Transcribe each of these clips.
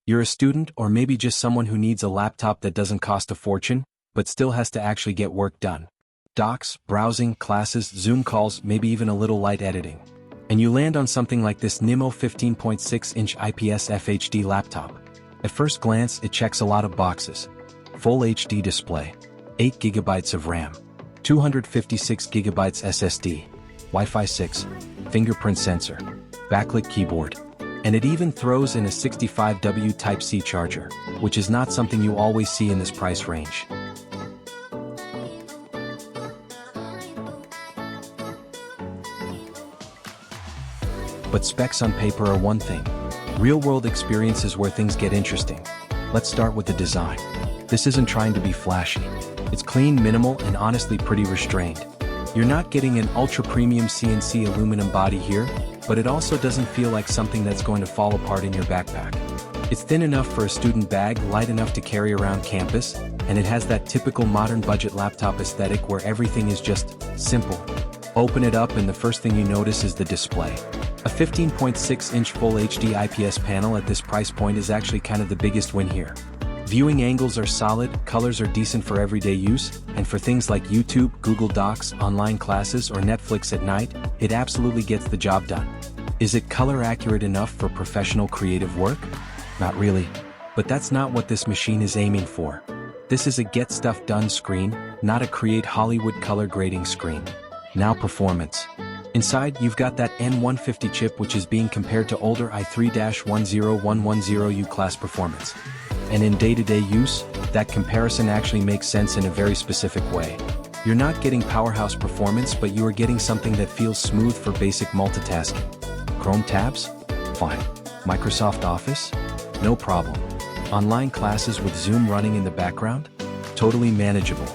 You're a student or maybe just someone who needs a laptop that doesn't cost a fortune, but still has to actually get work done. Docs, browsing, classes, Zoom calls, maybe even a little light editing. And you land on something like this NIMO 15.6-inch IPS FHD laptop. At first glance, it checks a lot of boxes. Full HD display, 8 GB of RAM, 256 GB SSD, Wi-Fi 6, fingerprint sensor, backlit keyboard, and it even throws in a 65W Type-C charger, which is not something you always see in this price range. But specs on paper are one thing. Real-world experience is where things get interesting. Let's start with the design. This isn't trying to be flashy. It's clean, minimal, and honestly pretty restrained. You're not getting an ultra-premium CNC aluminum body here, but it also doesn't feel like something that's going to fall apart in your backpack. It's thin enough for a student bag, light enough to carry around campus, and it has that typical modern budget laptop aesthetic where everything is just simple. Open it up and the first thing you notice is the display. A 15.6-inch Full HD IPS panel at this price point is actually kind of the biggest win here. Viewing angles are solid, colors are decent for everyday use, and for things like YouTube, Google Docs, online classes, or Netflix at night, it absolutely gets the job done. Is it color accurate enough for professional creative work? Not really. But that's not what this machine is aiming for. This is a get stuff done screen, not a create Hollywood color grading screen. Now performance. Inside, you've got that N150 chip which is being compared to older i3-10110U class performance. And in day-to-day use, that comparison actually makes sense in a very specific way. You're not getting Powerhouse performance, but you are getting something that feels smooth for basic multitasking. Chrome tabs? Fine. Microsoft Office? No problem. Online classes with Zoom running in the background? Totally manageable.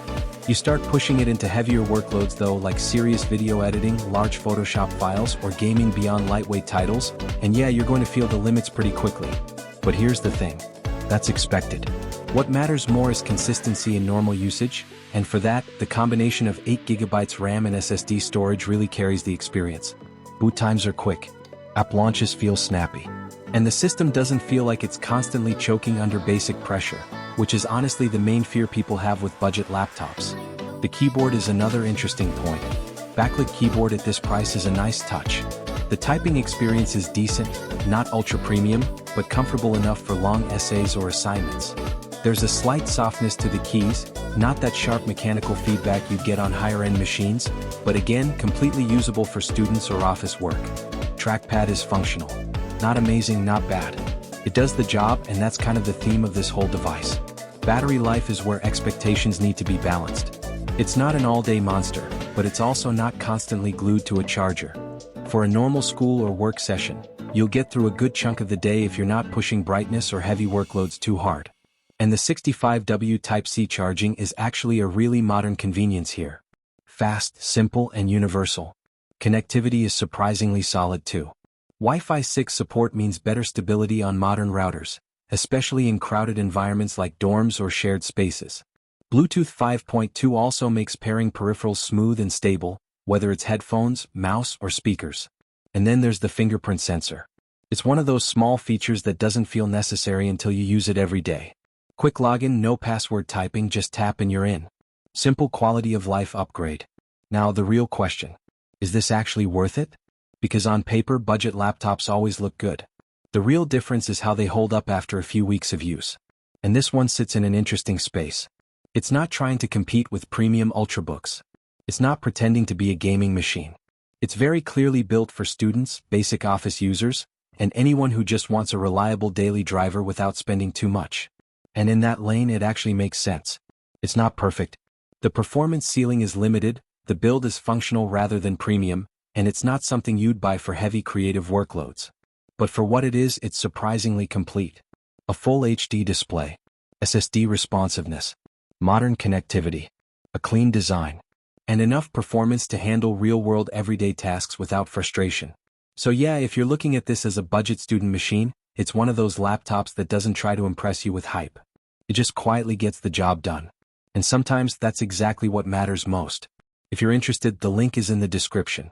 You start pushing it into heavier workloads though, like serious video editing, large Photoshop files, or gaming beyond lightweight titles, and yeah, you're going to feel the limits pretty quickly. But here's the thing. That's expected. What matters more is consistency in normal usage, and for that, the combination of 8 GB RAM and SSD storage really carries the experience. Boot times are quick. App launches feel snappy. And the system doesn't feel like it's constantly choking under basic pressure, which is honestly the main fear people have with budget laptops. The keyboard is another interesting point. Backlit keyboard at this price is a nice touch. The typing experience is decent, not ultra premium, but comfortable enough for long essays or assignments. There's a slight softness to the keys, not that sharp mechanical feedback you'd get on higher-end machines, but again, completely usable for students or office work. Trackpad is functional. Not amazing, not bad. It does the job, and that's kind of the theme of this whole device. Battery life is where expectations need to be balanced. It's not an all-day monster, but it's also not constantly glued to a charger. For a normal school or work session, you'll get through a good chunk of the day if you're not pushing brightness or heavy workloads too hard. And the 65W Type-C charging is actually a really modern convenience here. Fast, simple, and universal. Connectivity is surprisingly solid too. Wi-Fi 6 support means better stability on modern routers, especially in crowded environments like dorms or shared spaces. Bluetooth 5.2 also makes pairing peripherals smooth and stable, whether it's headphones, mouse, or speakers. And then there's the fingerprint sensor. It's one of those small features that doesn't feel necessary until you use it every day. Quick login, no password typing, just tap and you're in. Simple quality of life upgrade. Now the real question. Is this actually worth it? Because on paper, budget laptops always look good. The real difference is how they hold up after a few weeks of use. And this one sits in an interesting space. It's not trying to compete with premium ultrabooks. It's not pretending to be a gaming machine. It's very clearly built for students, basic office users, and anyone who just wants a reliable daily driver without spending too much. And in that lane, it actually makes sense. It's not perfect. The performance ceiling is limited, the build is functional rather than premium, and it's not something you'd buy for heavy creative workloads. But for what it is, it's surprisingly complete. A full HD display, SSD responsiveness, modern connectivity, a clean design, and enough performance to handle real-world everyday tasks without frustration. So yeah, if you're looking at this as a budget student machine, it's one of those laptops that doesn't try to impress you with hype. It just quietly gets the job done. And sometimes that's exactly what matters most. If you're interested, the link is in the description.